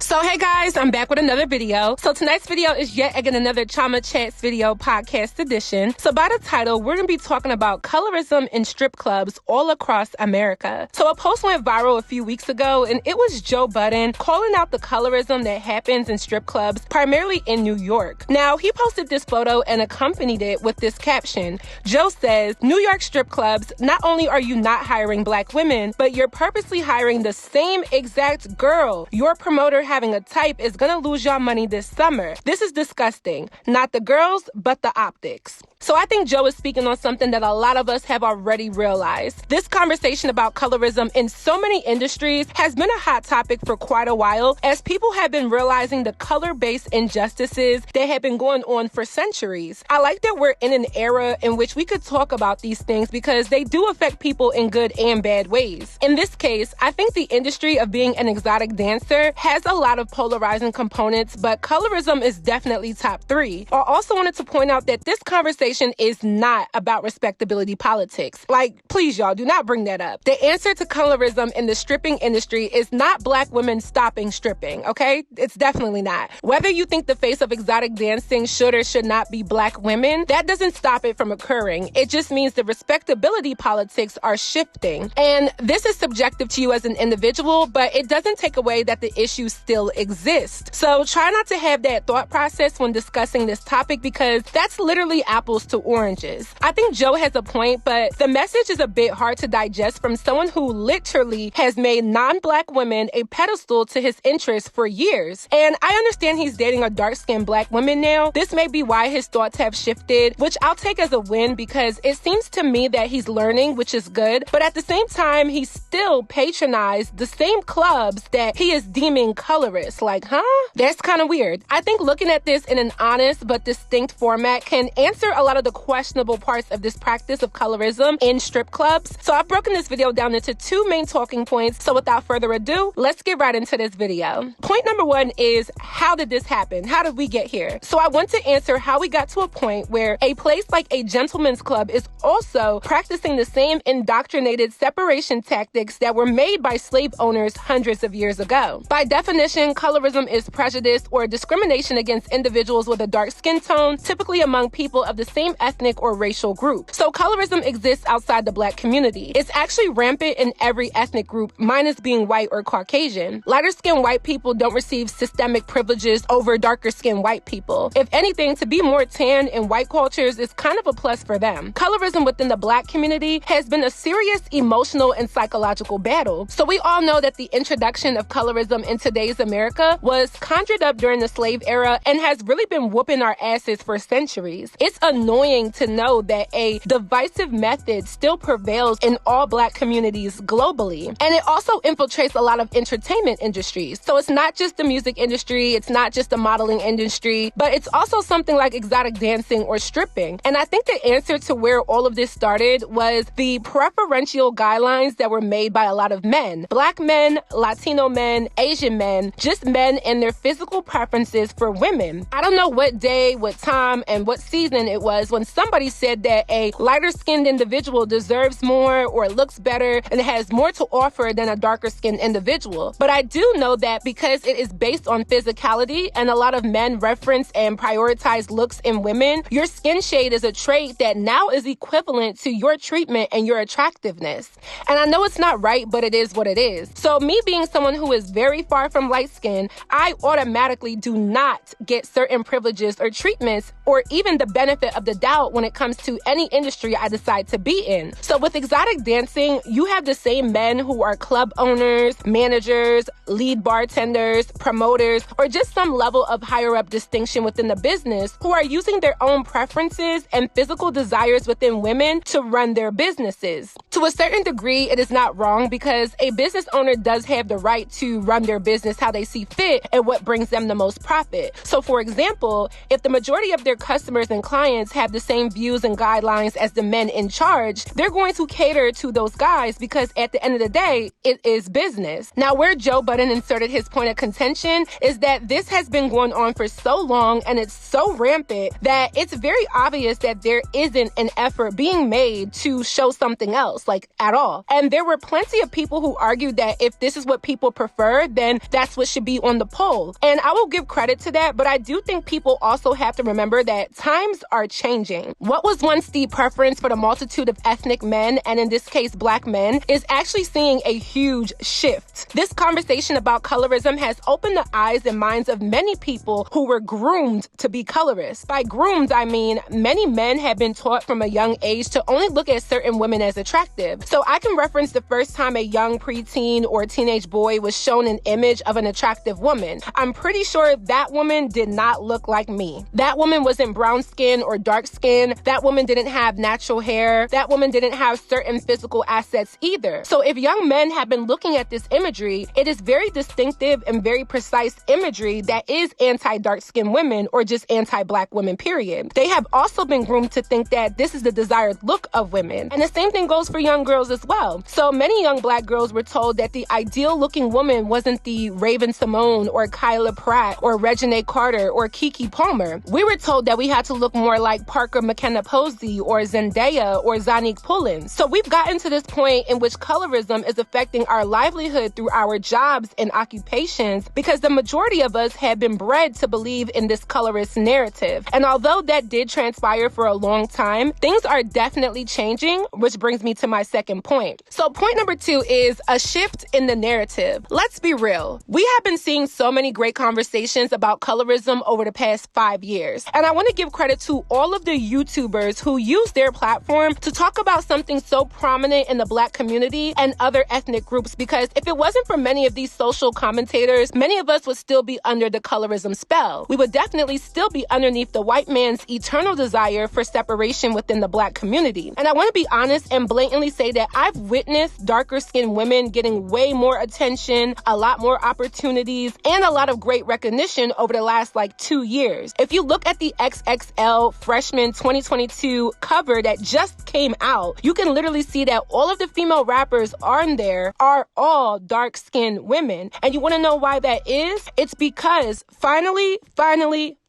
So hey guys, I'm back with another video. So tonight's video is yet again another Chioma Chats video podcast edition. So by the title, we're going to be talking about colorism in strip clubs all across America. So a post went viral a few weeks ago, and it was Joe Budden calling out the colorism that happens in strip clubs, primarily in New York. Now, he posted this photo and accompanied it with this caption. Joe says, "New York strip clubs, not only are you not hiring black women, but you're purposely hiring the same exact girl. Your promoter having a type is gonna lose y'all money this summer. This is disgusting. Not the girls, but the optics." So I think Joe is speaking on something that a lot of us have already realized. This conversation about colorism in so many industries has been a hot topic for quite a while, as people have been realizing the color-based injustices that have been going on for centuries. I like that we're in an era in which we could talk about these things because they do affect people in good and bad ways. In this case, I think the industry of being an exotic dancer has a lot of polarizing components, but colorism is definitely top 3. I also wanted to point out that this conversation is not about respectability politics. Like, please, y'all, do not bring that up. The answer to colorism in the stripping industry is not black women stopping stripping, okay? It's definitely not. Whether you think the face of exotic dancing should or should not be black women, that doesn't stop it from occurring. It just means the respectability politics are shifting. And this is subjective to you as an individual, but it doesn't take away that the issue still exists. So try not to have that thought process when discussing this topic, because that's literally apples to oranges. I think Joe has a point, but the message is a bit hard to digest from someone who literally has made non-black women a pedestal to his interests for years. And I understand he's dating a dark-skinned black woman now. This may be why his thoughts have shifted, which I'll take as a win, because it seems to me that he's learning, which is good. But at the same time, he still patronized the same clubs that he is deeming colorist. Like, huh? That's kind of weird. I think looking at this in an honest but distinct format can answer a lot of the questionable parts of this practice of colorism in strip clubs. So I've broken this video down into 2 main talking points. So without further ado, let's get right into this video. Point number 1 is, how did this happen? How did we get here? So I want to answer how we got to a point where a place like a gentleman's club is also practicing the same indoctrinated separation tactics that were made by slave owners hundreds of years ago. By definition, colorism is prejudice or discrimination against individuals with a dark skin tone, typically among people of the same ethnic or racial group. So colorism exists outside the black community. It's actually rampant in every ethnic group, minus being white or Caucasian. Lighter skinned white people don't receive systemic privileges over darker skinned white people. If anything, to be more tan in white cultures is kind of a plus for them. Colorism within the black community has been a serious emotional and psychological battle. So we all know that the introduction of colorism in today's America was conjured up during the slave era and has really been whooping our asses for centuries. It's annoying to know that a divisive method still prevails in all black communities globally. And it also infiltrates a lot of entertainment industries. So it's not just the music industry, it's not just the modeling industry, but it's also something like exotic dancing or stripping. And I think the answer to where all of this started was the preferential guidelines that were made by a lot of men. Black men, Latino men, Asian men, just men and their physical preferences for women. I don't know what day, what time, and what season it was when somebody said that a lighter-skinned individual deserves more or looks better and has more to offer than a darker-skinned individual. But I do know that because it is based on physicality and a lot of men reference and prioritize looks in women, your skin shade is a trait that now is equivalent to your treatment and your attractiveness. And I know it's not right, but it is what it is. So me being someone who is very far from light skin, I automatically do not get certain privileges or treatments or even the benefit of the doubt when it comes to any industry I decide to be in. So with exotic dancing, you have the same men who are club owners, managers, lead bartenders, promoters, or just some level of higher up distinction within the business who are using their own preferences and physical desires within women to run their businesses. To a certain degree, it is not wrong because a business owner does have the right to run their business how they see fit and what brings them the most profit. So for example, if the majority of their customers and clients have the same views and guidelines as the men in charge, they're going to cater to those guys because at the end of the day, it is business. Now, where Joe Budden inserted his point of contention is that this has been going on for so long and it's so rampant that it's very obvious that there isn't an effort being made to show something else, like at all. And there were plenty of people who argued that if this is what people prefer, then that's what should be on the poll. And I will give credit to that, but I do think people also have to remember that times are changing. What was once the preference for the multitude of ethnic men, and in this case black men, is actually seeing a huge shift. This conversation about colorism has opened the eyes and minds of many people who were groomed to be colorists. By groomed, I mean many men have been taught from a young age to only look at certain women as attractive. So I can reference the first time a young preteen or teenage boy was shown an image of an attractive woman. I'm pretty sure that woman did not look like me. That woman wasn't brown skin or dark skin. That woman didn't have natural hair. That woman didn't have certain physical assets either. So if young men have been looking at this imagery, it is very distinctive and very precise imagery that is anti-dark skin women or just anti-black women, period. They have also been groomed to think that this is the desired look of women. And the same thing goes for young girls as well. So many young black girls were told that the ideal looking woman wasn't the Raven Simone or Kyla Pratt or Reginae Carter or Keke Palmer. We were told that we had to look more like Parker McKenna Posey or Zendaya or Zanique Pullins. So we've gotten to this point in which colorism is affecting our livelihood through our jobs and occupations because the majority of us have been bred to believe in this colorist narrative. And although that did transpire for a long time, things are definitely changing, which brings me to my second point. So point number 2 is a shift in the narrative. Let's be real. We have been seeing so many great conversations about colorism over the past 5 years. And I want to give credit to all of the YouTubers who use their platform to talk about something so prominent in the black community and other ethnic groups, because if it wasn't for many of these social commentators, many of us would still be under the colorism spell. We would definitely still be underneath the white man's eternal desire for separation within the black community. And I want to be honest and blatantly say that I've witnessed darker skinned women getting way more attention, a lot more opportunities, and a lot of great recognition over the last 2 years. If you look at the XXL Freshman 2022 cover that just came out, you can literally see that all of the female rappers on there are all dark-skinned women. And you want to know why that is? It's because finally,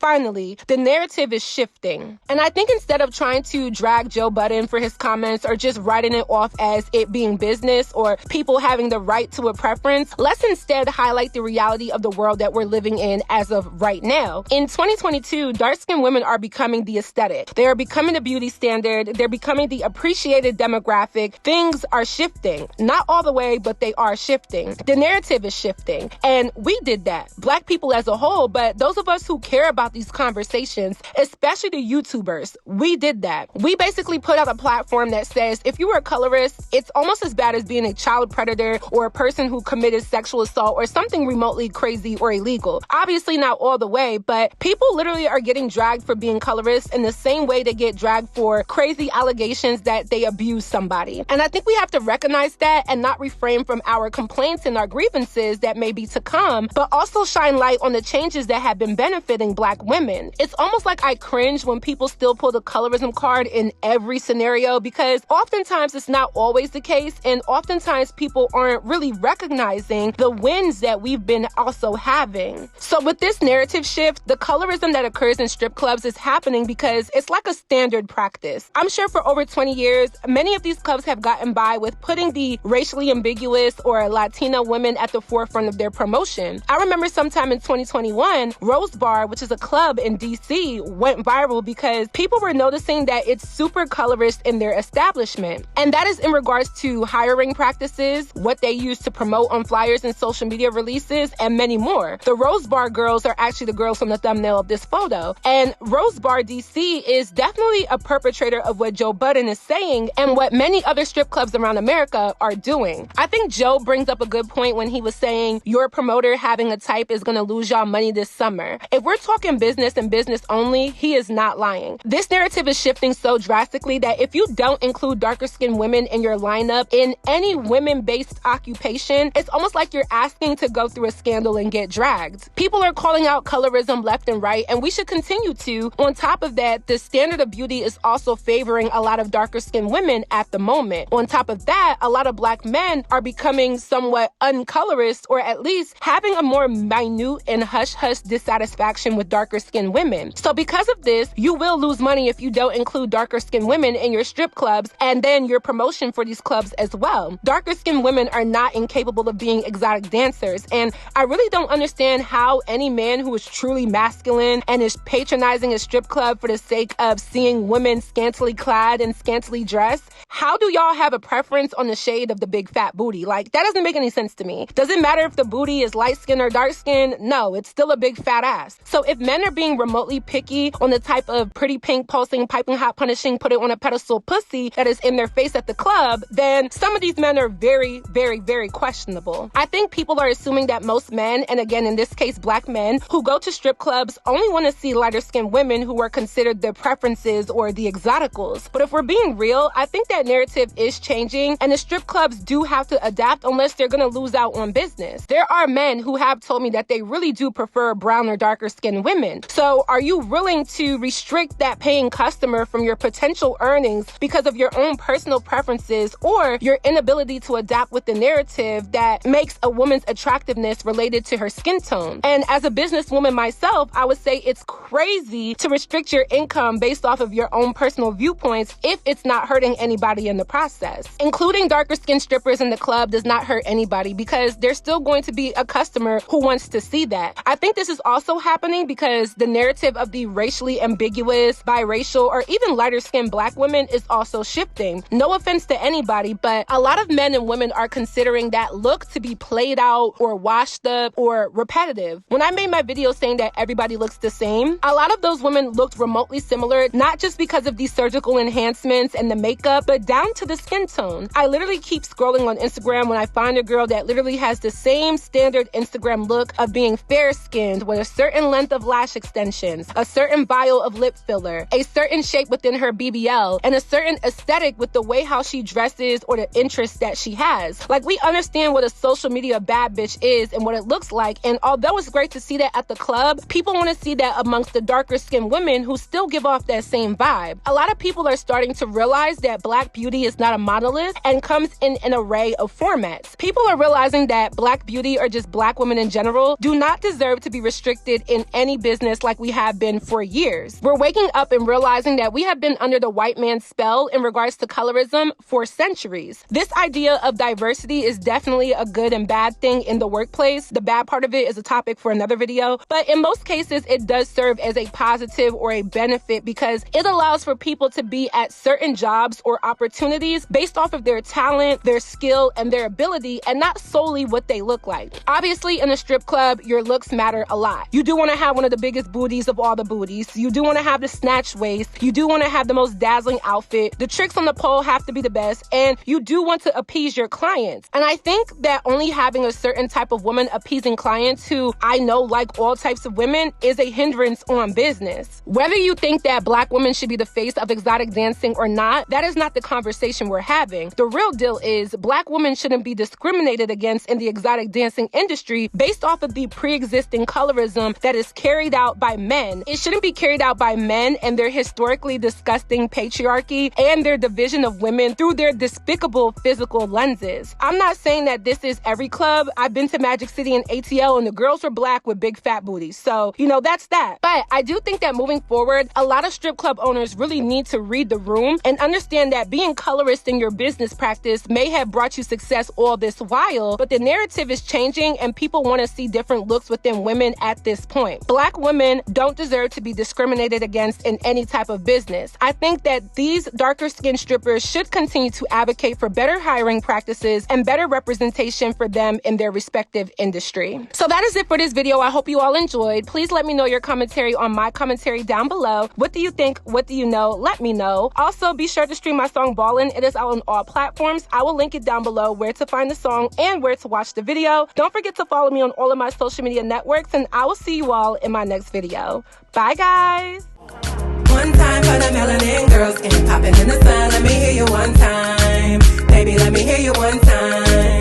the narrative is shifting. And I think instead of trying to drag Joe Budden for his comments or just writing it off as it being business or people having the right to a preference, let's instead highlight the reality of the world that we're living in as of right now. In 2022, dark-skinned women are becoming the aesthetic. They are becoming the beauty standard. They're becoming the appreciated demographic. Things are shifting. Not all the way, but they are shifting. The narrative is shifting. And we did that. Black people as a whole, but those of us who care about these conversations, especially the YouTubers, we did that. We basically put out a platform that says if you were a colorist, it's almost as bad as being a child predator or a person who committed sexual assault or something remotely crazy or illegal. Obviously not all the way, but people literally are getting dragged for being colorists in the same way they get dragged for crazy allegations that they abuse somebody. And I think we have to recognize that and not refrain from our complaints and our grievances that may be to come, but also shine light on the changes that have been benefiting Black women. It's almost like I cringe when people still pull the colorism card in every scenario, because oftentimes it's not always the case, and oftentimes people aren't really recognizing the wins that we've been also having. So with this narrative shift, the colorism that occurs in strip clubs is happening because it's like a standard practice. I'm sure for over 20 years, many of these clubs have gotten by with putting the racially ambiguous or Latina women at the forefront of their promotion. I remember sometime in 2021, Rose Bar, which is a club in DC, went viral because people were noticing that it's super colorist in their establishment. And that is in regards to hiring practices, what they use to promote on flyers and social media releases, and many more. The Rose Bar girls are actually the girls from the thumbnail of this photo. And Rose Bar DC is definitely a perpetrator of what Joe Budden is saying and what many other strip clubs around America are doing. I think Joe brings up a good point when he was saying your promoter having a type is going to lose y'all money this summer. If we're talking business and business only, he is not lying. This narrative is shifting so drastically that if you don't include darker skinned women in your lineup in any women-based occupation, it's almost like you're asking to go through a scandal and get dragged. People are calling out colorism left and right, and we should continue to. On top of that, the standard of beauty is also favoring a lot of darker skinned women at the moment. On top of that, a lot of Black men are becoming somewhat uncolorist, or at least having a more minute and hush-hush dissatisfaction with darker darker skinned women. So because of this, you will lose money if you don't include darker skinned women in your strip clubs and then your promotion for these clubs as well. Darker skinned women are not incapable of being exotic dancers, and I really don't understand how any man who is truly masculine and is patronizing a strip club for the sake of seeing women scantily clad and scantily dressed, how do y'all have a preference on the shade of the big fat booty? Like, that doesn't make any sense to me. Does it matter if the booty is light skin or dark skin? No, it's still a big fat ass. So if men are being remotely picky on the type of pretty pink, pulsing, piping hot, punishing, put it on a pedestal pussy that is in their face at the club, then some of these men are very, very, very questionable. I think people are assuming that most men, and again in this case black men, who go to strip clubs only want to see lighter skinned women who are considered their preferences or the exoticals. But if we're being real, I think that narrative is changing, and the strip clubs do have to adapt unless they're going to lose out on business. There are men who have told me that they really do prefer brown or darker skinned women. So are you willing to restrict that paying customer from your potential earnings because of your own personal preferences or your inability to adapt with the narrative that makes a woman's attractiveness related to her skin tone? And as a businesswoman myself, I would say it's crazy to restrict your income based off of your own personal viewpoints if it's not hurting anybody in the process. Including darker skinned strippers in the club does not hurt anybody because there's still going to be a customer who wants to see that. I think this is also happening because the narrative of the racially ambiguous, biracial, or even lighter skinned black women is also shifting. No offense to anybody, but a lot of men and women are considering that look to be played out or washed up or repetitive. When I made my video saying that everybody looks the same, a lot of those women looked remotely similar, not just because of these surgical enhancements and the makeup, but down to the skin tone. I literally keep scrolling on Instagram when I find a girl that literally has the same standard Instagram look of being fair-skinned with a certain length of lash extensions, a certain vial of lip filler, a certain shape within her BBL, and a certain aesthetic with the way how she dresses or the interests that she has. Like, we understand what a social media bad bitch is and what it looks like, and although it's great to see that at the club, people want to see that amongst the darker skinned women who still give off that same vibe. A lot of people are starting to realize that black beauty is not a monolith and comes in an array of formats. People are realizing that black beauty, or just black women in general, do not deserve to be restricted in any business like we have been for years. We're waking up and realizing that we have been under the white man's spell in regards to colorism for centuries. This idea of diversity is definitely a good and bad thing in the workplace. The bad part of it is a topic for another video, but in most cases it does serve as a positive or a benefit because it allows for people to be at certain jobs or opportunities based off of their talent, their skill, and their ability, and not solely what they look like. Obviously, in a strip club, your looks matter a lot. You do want to have one of the biggest booties of all the booties. You do want to have the snatched waist. You do want to have the most dazzling outfit. The tricks on the pole have to be the best, and you do want to appease your clients. And I think that only having a certain type of woman appeasing clients who I know like all types of women is a hindrance on business. Whether you think that black women should be the face of exotic dancing or not, that is not the conversation we're having. The real deal is black women shouldn't be discriminated against in the exotic dancing industry based off of the pre-existing colorism that is carried out by men. It shouldn't be carried out by men and their historically disgusting patriarchy and their division of women through their despicable physical lenses. I'm not saying that this is every club. I've been to Magic City and ATL and the girls were black with big fat booties. So, that's that. But I do think that moving forward, a lot of strip club owners really need to read the room and understand that being colorist in your business practice may have brought you success all this while, but the narrative is changing and people want to see different looks within women at this point. Black women don't deserve to be discriminated against in any type of business. I think that these darker skinned strippers should continue to advocate for better hiring practices and better representation for them in their respective industry. So that is it for this video. I hope you all enjoyed. Please let me know your commentary on my commentary down below. What do you think? What do you know? Let me know. Also, be sure to stream my song Ballin'. It is out on all platforms. I will link it down below where to find the song and where to watch the video. Don't forget to follow me on all of my social media networks, and I will see you all in my next video. Bye, guys. One time for the melanin girls, skin popping in the sun. Let me hear you one time. Baby, let me hear you one time.